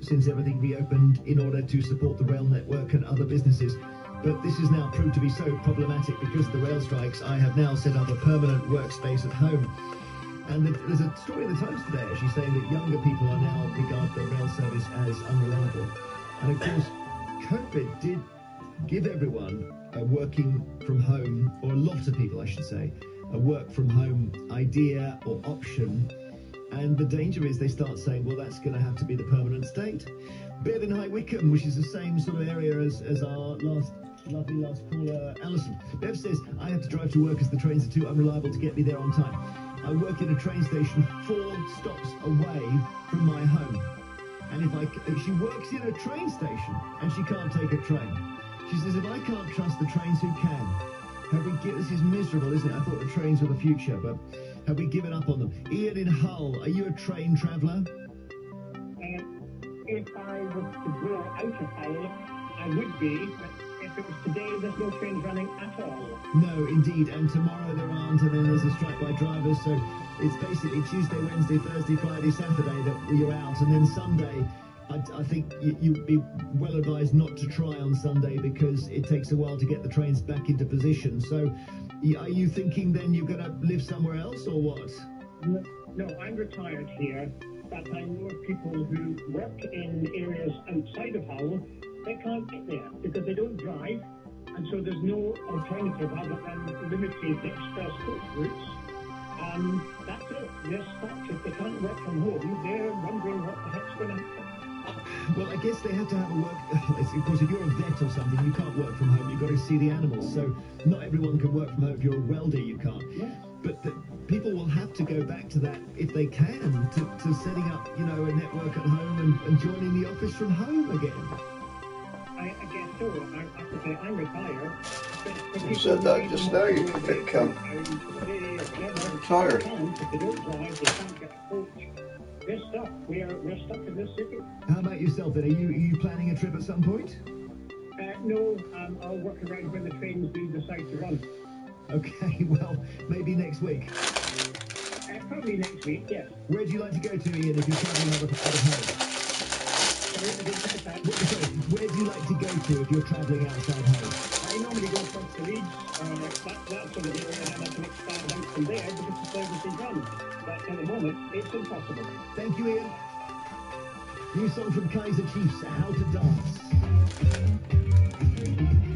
since everything reopened in order to support the rail network and other businesses. But this has now proved to be so problematic because of the rail strikes. I have now set up a permanent workspace at home. And there's a story in the Times today actually saying that younger people are now regard the rail service as unreliable. And of course, COVID did give everyone a working from home, or a lot of people I should say, a work from home idea or option. And the danger is they start saying, well, that's going to have to be the permanent state. Bev in High Wycombe, which is the same sort of area as our lovely last caller, Alison. Bev says, I have to drive to work as the trains are too unreliable to get me there on time. I work in a train station 4 stops away from my home. And if she works in a train station and she can't take a train, she says, if I can't trust the trains, who can? This is miserable, isn't it? I thought the trains were the future, but have we given up on them? Ian in Hull, are you a train traveller? If I was to go out of Hull, I would be, but if it was today, there's no trains running at all. No, indeed, and tomorrow there aren't, and then there's a strike by drivers, so it's basically Tuesday, Wednesday, Thursday, Friday, Saturday that you're out, and then Sunday, I think you'd be well advised not to try on Sunday because it takes a while to get the trains back into position. So are you thinking then you're going to live somewhere else or what? No, I'm retired here, but I know of people who work in areas outside of Hull. They can't get there because they don't drive, and so there's no alternative other than limited express coach routes. That's it. They're stuck. If they can't work from home, they're wondering what the heck's going to happen. Well, I guess they have to have a work. Of course, if you're a vet or something, you can't work from home. You've got to see the animals. So not everyone can work from home. If you're a welder, you can't. Yeah. But people will have to go back to that if they can, to setting up, a network at home and joining the office from home again. I guess so. I have to say, I'm retired. You said that just now. You can't. I'm tired. If they don't drive, they can't get a coach. We're stuck. We're stuck in this city. How about yourself then? Are you planning a trip at some point? No, I'll work around when the trains do decide to run. Okay, well, maybe next week. Probably next week, yes. Where do you like to go to, Ian, if you're travelling out of home? Where do you like to go to if you're travelling outside home? I normally go across the Leeds, that sort of area, and then I can expand out from there because the service is run. But at the moment, it's impossible. Thank you, Ian. New song from Kaiser Chiefs, How to Dance.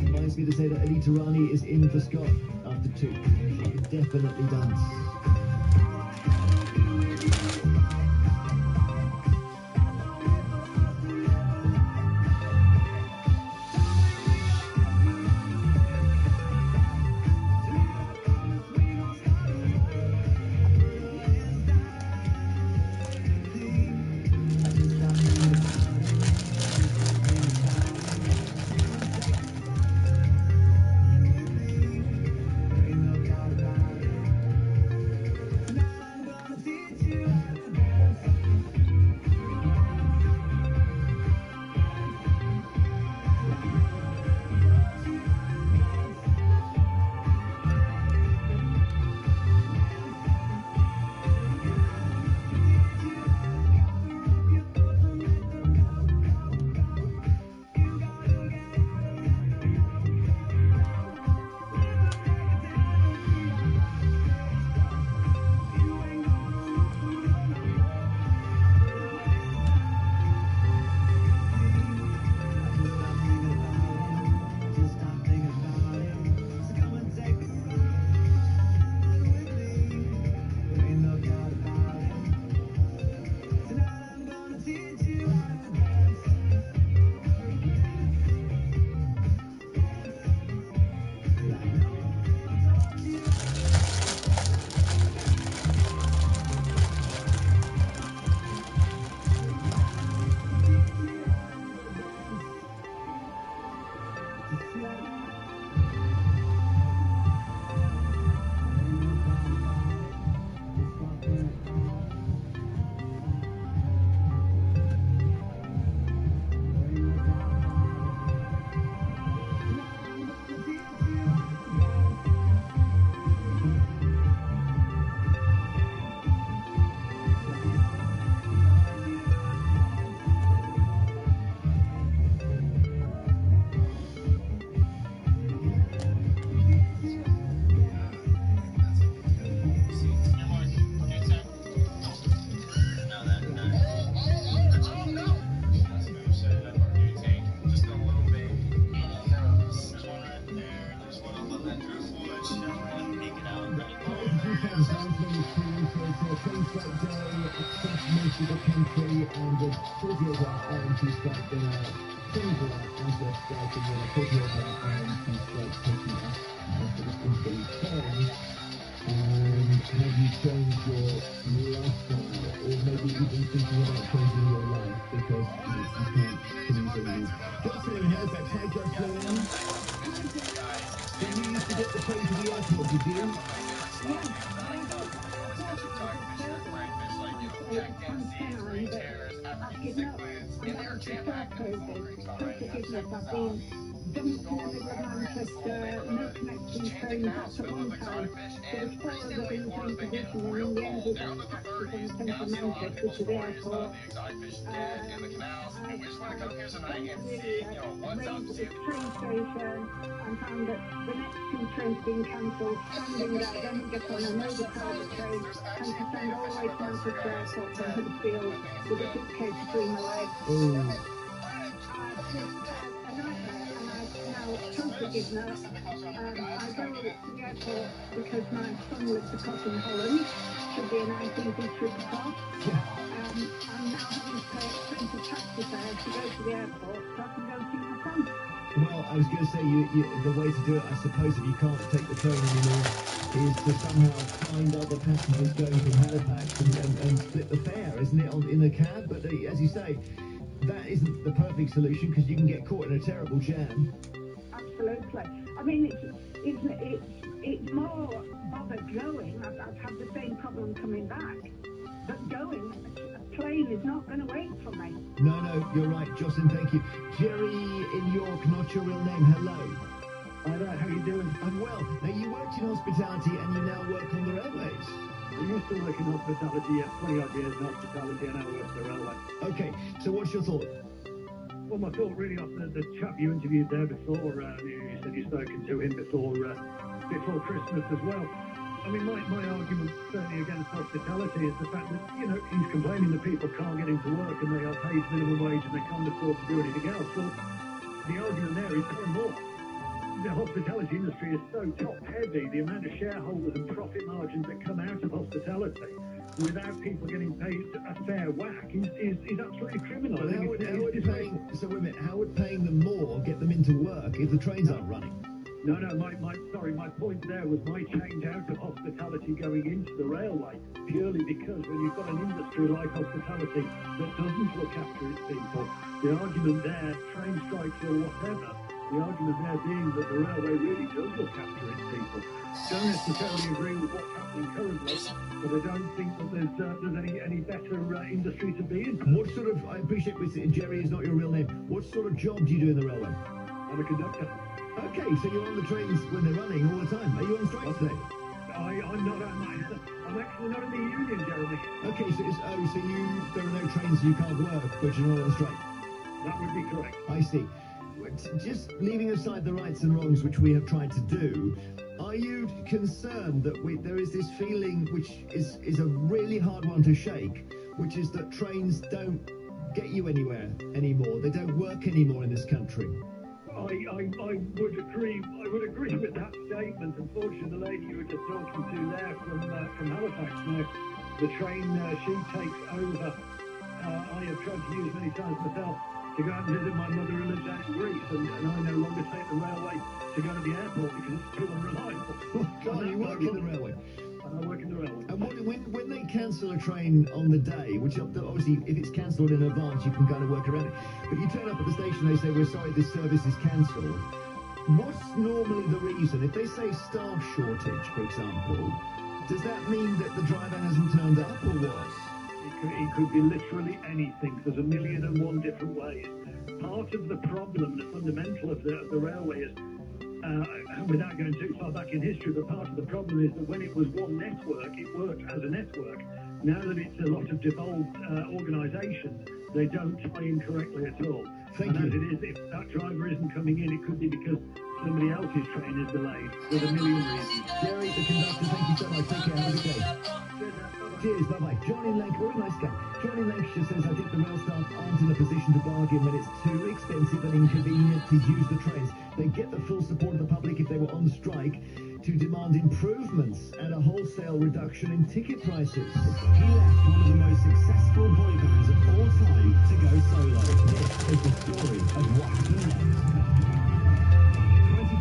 Reminds me to say that Anita Rani is in for Scott after 2. She can definitely dance. 40-hour RMT strike, then a 24-hour strike, and then a 40-hour RMT strike taking us into the term. Have you changed your lifestyle, or maybe even thinking about changing your life because you can't commute anymore? Jocelyn in Halifax, hi Jocelyn. So you used to get the train to the airport, did you? Manchester, no connecting train back at one time. There was 4 of us in the same position, and in the end we got taxis and came to Manchester to the airport. Raised at the train station and found that the next 2 trains being cancelled, standing there, then get on another private train and to send all the way to Manchester Airport from Huddersfield with a suitcase between my legs. Totally I go to the airport because my son lives across in Holland, should be a nice easy trip across. I'm now having to pay expensive taxi fares to go to the airport so I can go see my son. Well, I was going to say, the way to do it, I suppose, if you can't take the train anymore, is to somehow find other passengers going from Halifax and split the fare, isn't it, in the cab? But as you say, that isn't the perfect solution because you can get caught in a terrible jam. Absolutely. I mean, it's more bothered going. I've had the same problem coming back. But going, a plane is not going to wait for me. No, you're right, Jocelyn, thank you. Jerry in York, not your real name, hello. Hi there, how are you doing? I'm well. Now, you worked in hospitality and you now work on the railways. I used to work in hospitality, 20-odd years in hospitality, and now work for the railway. Okay, so what's your thought? Well, my thought really off the chap you interviewed there before, you said you'd spoken to him before Christmas as well. I mean, my argument certainly against hospitality is the fact that, he's complaining that people can't get into work and they are paid minimum wage and they can't afford to do anything else. Well, the argument there is pay more. The hospitality industry is so top-heavy, the amount of shareholders and profit margins that come out of hospitality without people getting paid a fair whack is absolutely criminal. But how would paying them more get them into work if the trains aren't running? No, my point there was my change out of hospitality going into the railway, purely because when you've got an industry like hospitality that doesn't look after its people, the argument there, train strikes or whatever, the argument there being that the railway really does look after its people. Don't necessarily agree with what's happening currently, but I don't think that there's any better industry to be in. What sort of, I appreciate Jerry is not your real name, what sort of job do you do in the railway? I'm a conductor. Okay, so you're on the trains when they're running all the time. Are you on strike today? I'm not. I'm actually not in the union, Jeremy. Okay, so there are no trains, so you can't work, but you're not on strike. That would be correct. I see. Just leaving aside the rights and wrongs which we have tried to do, are you concerned that there is this feeling which is a really hard one to shake, which is that trains don't get you anywhere anymore? They don't work anymore in this country. I would agree with that statement. Unfortunately, the lady you were just talking to there from Halifax, now the train she takes over. I have tried to use many times myself to go out and visit my mother who lives out in Greece, and I no longer take the railway to go to the airport because it's too unreliable. God, you work in the railway. And I work in the railway. And when they cancel a train on the day, which obviously if it's cancelled in advance you can kind of work around it, but you turn up at the station, they say, we're sorry, this service is cancelled. What's normally the reason? If they say staff shortage, for example, does that mean that the driver hasn't turned up, or what? It could be literally anything. There's 1,001 different ways. Part of the problem, the fundamental of the railway is, without going too far back in history, but part of the problem is that when it was one network, it worked as a network. Now that it's a lot of devolved organisations, they don't tie in correctly at all. Thank you. As it is, if that driver isn't coming in, it could be because somebody else's train is delayed. There's a million reasons. Jerry, the conductor, thank you so much. Take care. Have a good day. Cheers, bye-bye. John in Lancashire, very nice guy. John in Lancashire says, I think the rail staff aren't in a position to bargain when it's too expensive and inconvenient to use the trains. They get the full support of the public if they were on strike. to demand improvements and a wholesale reduction in ticket prices. He left one of the most successful boy bands of all time to go solo. This is the story of what happened next.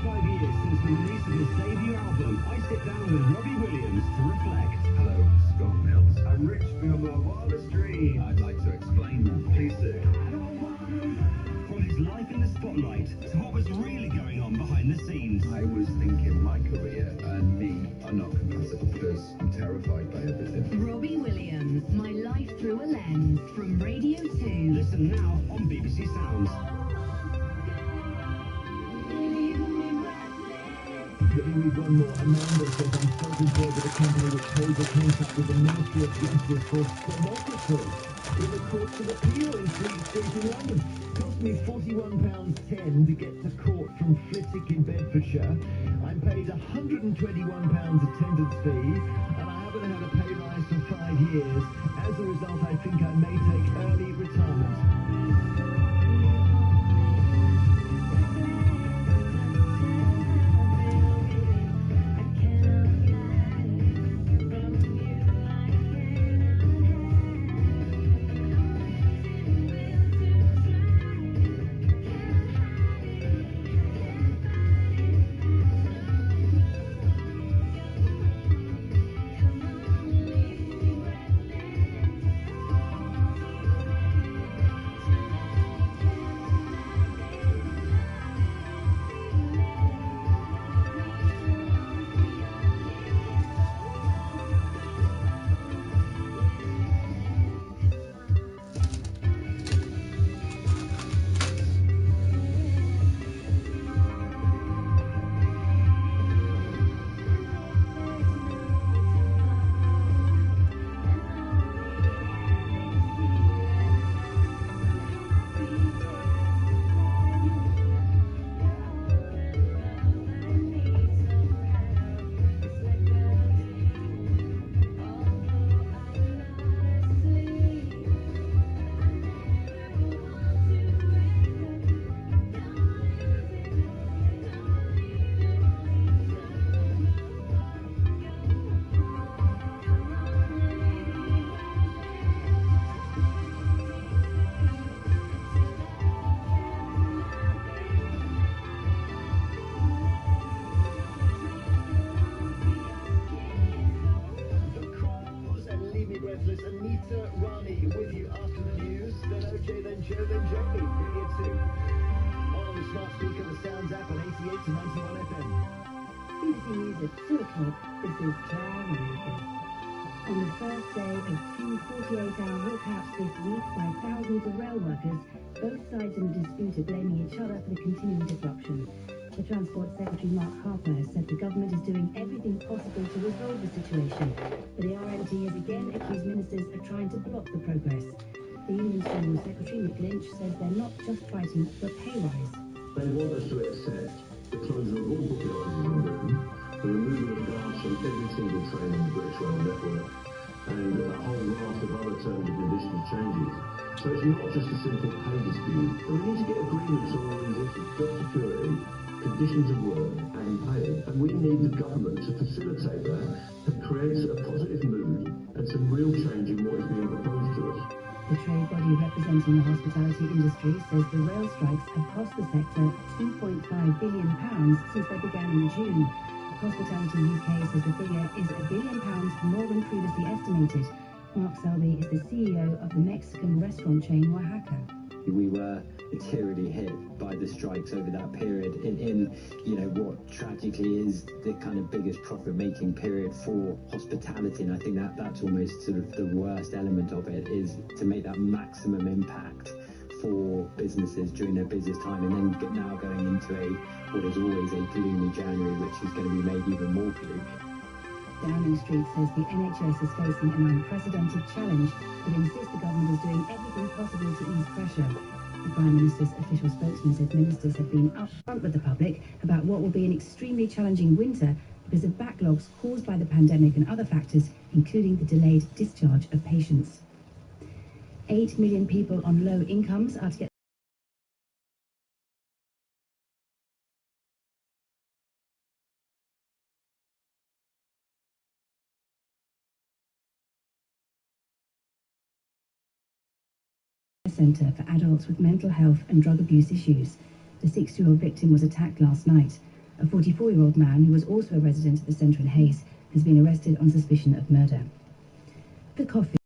25 years since the release of his debut album, I sit down with Robbie Williams to reflect. Hello, Scott Mills. I'm Rich from my wildest dream. I'd like to explain that. Please do. From his life in the spotlight to what was really going on behind the scenes. I was thinking my career and me are not compatible because I'm terrified by everything. Robbie Williams, My Life Through a Lens, from Radio 2. Listen now on BBC Sounds. Let me read one more. Amanda says, I'm self-employed with a company which holds a contract with the Ministry of Justice for thermography in the Courts of Appeal in Fleet Street in London. Cost me £41.10 to get to court from Flitwick in Bedfordshire. I'm paid £121 attendance fee, and I haven't had a pay rise for 5 years. As a result, I think I may take early retirement. On the first day of two 48-hour walkouts this week by thousands of rail workers, both sides in the dispute are blaming each other for the continuing disruption. The Transport Secretary Mark Harper has said the government is doing everything possible to resolve the situation, but the RMT has again accused ministers of trying to block the progress. The Union's General Secretary Nick Lynch says they're not just fighting for a pay rise. They want us to accept the closure of all booking offices in Britain, the removal of guards from every single train on the British Rail network, and a whole raft of other terms and conditions changes. So it's not just a simple pay dispute, but we need to get agreements on all these issues: job security, conditions of work, and pay. And we need the government to facilitate that, to create a positive mood and some real change in what is being proposed to us. The trade body representing the hospitality industry says the rail strikes have cost the sector £2.5 billion since they began in June. Hospitality UK says the figure is £1 billion more than previously estimated. Mark Selby is the CEO of the Mexican restaurant chain Oaxaca. We were materially hit by the strikes over that period in what tragically is the kind of biggest profit-making period for hospitality, and I think that's almost sort of the worst element of it, is to make that maximum impact for businesses during their busiest time, and then now going into what is always a gloomy January, which is going to be made even more gloomy. Downing Street says the NHS is facing an unprecedented challenge, but insists the government is doing everything possible to ease pressure. The Prime Minister's official spokesman said ministers have been upfront with the public about what will be an extremely challenging winter because of backlogs caused by the pandemic and other factors, including the delayed discharge of patients. 8 million people on low incomes are to get centre for adults with mental health and drug abuse issues. The 60-year-old victim was attacked last night. A 44-year-old man, who was also a resident of the centre in Hayes, has been arrested on suspicion of murder. The coffee.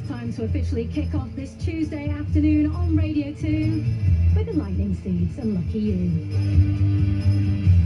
Time to officially kick off this Tuesday afternoon on Radio 2 with the Lightning Seeds and Lucky You.